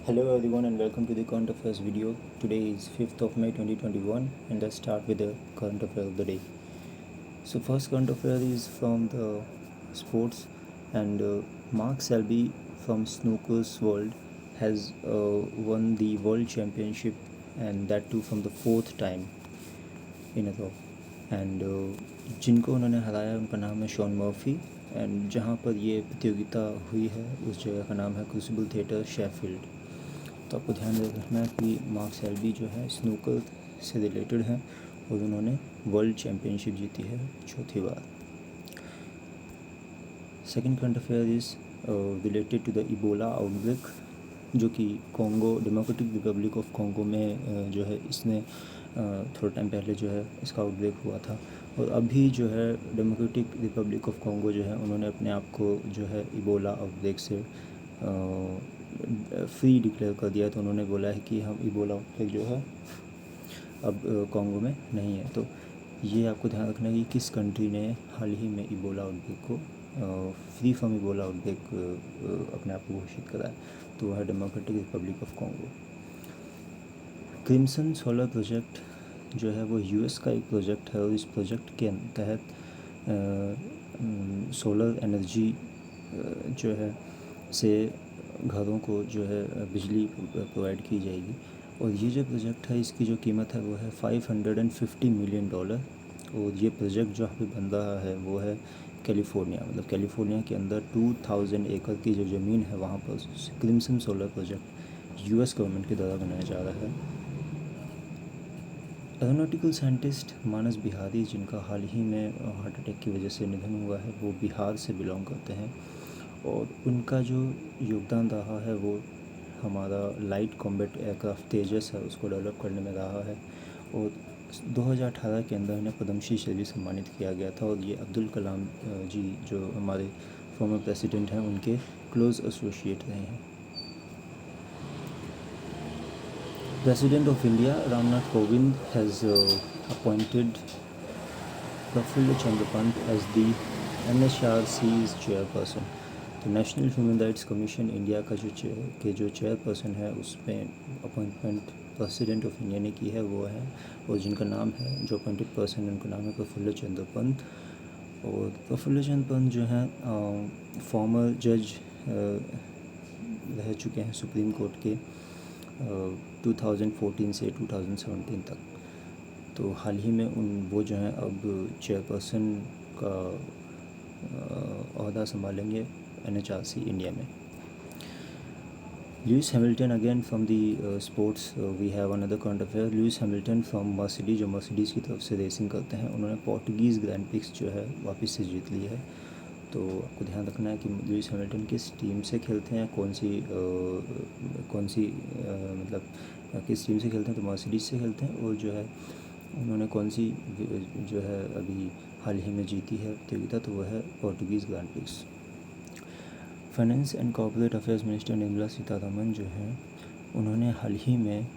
Hello everyone and welcome to the current affairs video. Today is 5th of May 2021 and let's start with the current affair of the day. So first current affair is from the sports and Mark Selby from Snooker's World has won the world championship and that too from the fourth time in a row. And जिनको उन्होंने हराया उनका नाम है Shawn Murphy and जहाँ पर ये प्रतियोगिता हुई है उस जगह का नाम है क्रूसिबल थिएटर शेफील्ड। तो आपको ध्यान रखना है कि मार्क सेल्बी जो है स्नूकर से रिलेटेड है और उन्होंने वर्ल्ड चैम्पियनशिप जीती है चौथी बार। Second current affair is related to the Ebola outbreak जो कि Congo Democratic Republic of Congo में जो है इसने थोड़ा टाइम पहले जो है इसका आउटब्रेक हुआ था और अभी जो है डेमोक्रेटिक रिपब्लिक ऑफ कॉन्गो जो है उन्होंने अपने आप को जो है इबोला आउटब्रेक से फ्री डिक्लेयर कर दिया। तो उन्होंने बोला है कि हम इबोला आउटब्रेक जो है अब कॉन्गो में नहीं है। तो ये आपको ध्यान रखना है कि किस कंट्री ने हाल ही में इबोला आउटब्रेक को फ्री फ्रॉम इबोला आउटब्रेक अपने आप को घोषित करा है। तो वह है democratic Republic of Congo. Crimson solar project जो है वो यूएस का एक प्रोजेक्ट है और इस प्रोजेक्ट के तहत सोलर एनर्जी जो है से घरों को जो है बिजली प्रोवाइड की जाएगी। और ये जो प्रोजेक्ट है इसकी जो कीमत है वो है $550 मिलियन। और ये प्रोजेक्ट जो अभी बन रहा है वो है कैलिफोर्निया, मतलब कैलिफोर्निया के अंदर 2000 एकड़ की जो ज़मीन है वहाँ पर crimson solar project US government के द्वारा बनाया जा रहा है। एरोनॉटिकल साइंटिस्ट मानस बिहारी जिनका हाल ही में हार्ट अटैक की वजह से निधन हुआ है वो बिहार से बिलोंग करते हैं और उनका जो योगदान रहा है वो हमारा लाइट कॉम्बैट एयरक्राफ्ट तेजस है उसको डेवलप करने में रहा है। और 2018 के अंदर इन्हें पद्मश्री से भी सम्मानित किया गया था और ये अब्दुल कलाम जी जो हमारे फॉर्मर प्रेसिडेंट हैं उनके क्लोज एसोसिएट रहे हैं। President of India Ramnath Kovind has appointed Prafulla Chandra Pant as the NHRC's chairperson। तो national human rights commission India का जो चेयरपर्सन है उसमें अपॉइंटमेंट प्रेसिडेंट ऑफ इंडिया ने की है वो है और जिनका नाम है जो अपॉइंटेड पर्सन है उनका नाम है प्रफुल्ल चंद्र पंत। और प्रफुल्ल चंद्र पंत जो हैं फॉर्मर जज रह चुके हैं सुप्रीम कोर्ट के 2014 से 2017 तक। तो हाल ही में वो जो हैं अब चेयरपर्सन का ओहदा संभालेंगे NHRC इंडिया में। Lewis Hamilton again from the sports we have another current affair. Lewis Hamilton from Mercedes जो मर्सिडीज़ की तरफ से रेसिंग करते हैं उन्होंने पोर्टुगीज़ ग्रैंड प्रिक्स जो है वापस से जीत ली है। तो आपको ध्यान रखना है कि लुइस हैमिल्टन किस टीम से खेलते हैं, कौन सी मतलब किस टीम से खेलते हैं। तो मर्सिडीज़ से खेलते हैं और जो है उन्होंने कौन सी जो है अभी हाल ही में जीती है प्रतियोगिता तो वह है Portuguese grand prix. Finance and corporate affairs minister Nirmala Sitharaman जो हैं उन्होंने हाल ही में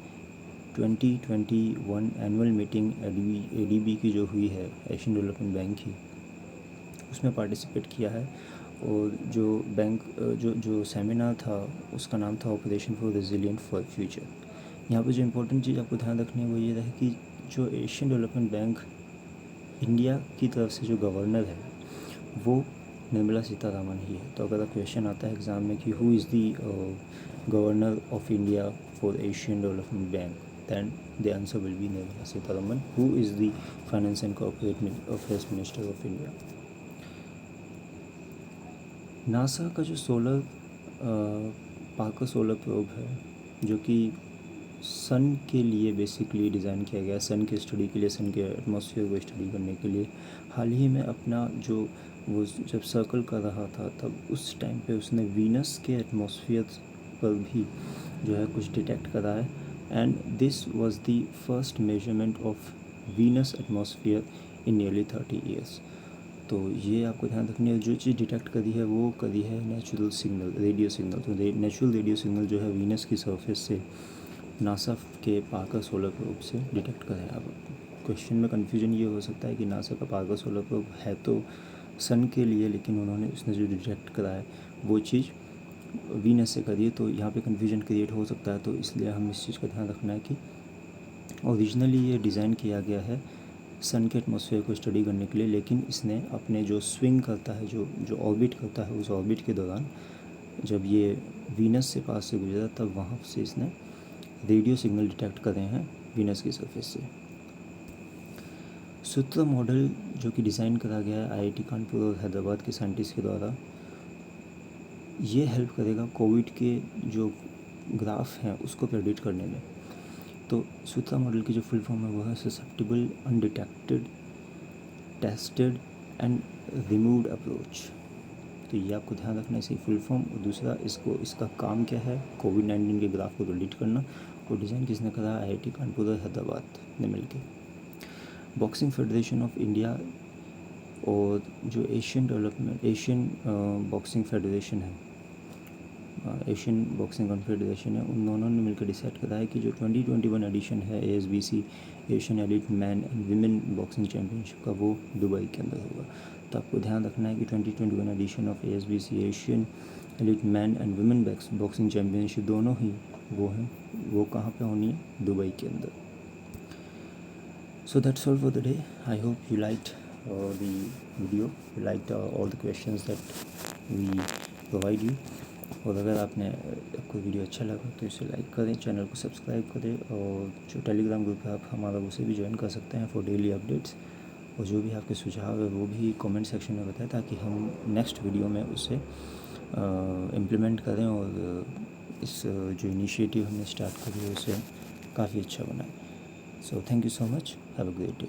2021 एनुअल मीटिंग ADB की जो हुई है एशियन डेवलपमेंट बैंक की उसमें पार्टिसिपेट किया है। और जो बैंक जो सेमिनार था उसका नाम था operation for resilient for future. यहाँ पर जो इम्पोर्टेंट चीज़ आपको ध्यान रखनी है वो ये रहे कि जो एशियन डेवलपमेंट बैंक इंडिया की तरफ से जो गवर्नर है वो निर्मला सीतारमण ही है। तो अगर क्वेश्चन आता है एग्ज़ाम में कि who is the governor of India for Asian development bank then the answer will be Nirmala Sitharaman who is the finance and corporate affairs minister of India. NASA का जो पार्कर सोलर प्रोब है जो कि सन के लिए बेसिकली डिज़ाइन किया गया, सन की स्टडी के लिए, सन के एटमॉस्फेयर को स्टडी करने के लिए, हाल ही में अपना जो वो जब सर्कल कर रहा था तब उस टाइम पे उसने वीनस के एटमॉस्फेयर पर भी जो है कुछ डिटेक्ट करा है। And this was the first measurement of Venus atmosphere in nearly 30 years. तो ये आपको ध्यान रखनी है जो चीज़ डिटेक्ट करी है वो करी है नेचुरल सिग्नल, रेडियो सिग्नल। तो नेचुरल रेडियो सिग्नल जो है वीनस की सरफेस से नासा के पार्कर सोलर प्रोब से डिटेक्ट करें। अब क्वेश्चन में कन्फ्यूजन ये हो सकता है कि नासा का पार्कर सोलर प्रोब है तो सन के लिए, लेकिन उन्होंने उसने जो डिटेक्ट करा है वो चीज़ वीनस से करिए तो यहाँ पे कन्फ्यूजन क्रिएट हो सकता है। तो इसलिए हमें इस चीज़ का ध्यान रखना है कि ओरिजिनली ये डिज़ाइन किया गया है सन के एटमॉस्फेयर को स्टडी करने के लिए, लेकिन इसने अपने जो स्विंग करता है, जो ऑर्बिट करता है, उस ऑर्बिट के दौरान जब ये वीनस से पास से गुजरा तब वहाँ से इसने रेडियो सिग्नल डिटेक्ट करे हैं वीनस की सरफेस से। सूत्र मॉडल जो कि डिज़ाइन करा गया है आईआईटी कानपुर और हैदराबाद के साइंटिस्ट के द्वारा, ये हेल्प करेगा कोविड के जो ग्राफ हैं उसको प्रेडिक्ट करने में। तो सूत्रा मॉडल की जो फुल फॉर्म है वो है susceptible, undetected, tested and removed approach. तो ये आपको ध्यान रखना है, इसकी फुल फॉर्म। और दूसरा, इसका काम क्या है, कोविड-19 के ग्राफ को प्रेडिक्ट करना। और डिज़ाइन किसने करा, आईआईटी कानपुर और हैदराबाद ने मिलकर। बॉक्सिंग फेडरेशन ऑफ इंडिया और जो एशियन बॉक्सिंग फेडरेशन है, एशियन बॉक्सिंग कॉन्फेडरेशन है, उन दोनों ने मिलकर डिसाइड करा है कि जो 2021 एडिशन है ASBC Asian elite men and women boxing championship का, वो दुबई के अंदर होगा। तो आपको ध्यान रखना है कि 2021 edition of ASBC Asian elite men and women boxing championship दोनों ही वो हैं, वो कहाँ पे होनी है, दुबई के अंदर। So that's all for the day. I hope you liked the video, you liked all the questions that we provide you. और अगर आपको वीडियो अच्छा लगा तो इसे लाइक करें, चैनल को सब्सक्राइब करें, और जो टेलीग्राम ग्रुप है आप हमारा, उसे भी ज्वाइन कर सकते हैं फॉर डेली अपडेट्स। और जो भी आपके सुझाव है वो भी कमेंट सेक्शन में बताएं, ताकि हम नेक्स्ट वीडियो में उसे इम्प्लीमेंट करें और इस जो इनिशिएटिव हमने स्टार्ट करी है उसे काफ़ी अच्छा बनाएं। So thank you so much. Have a great day.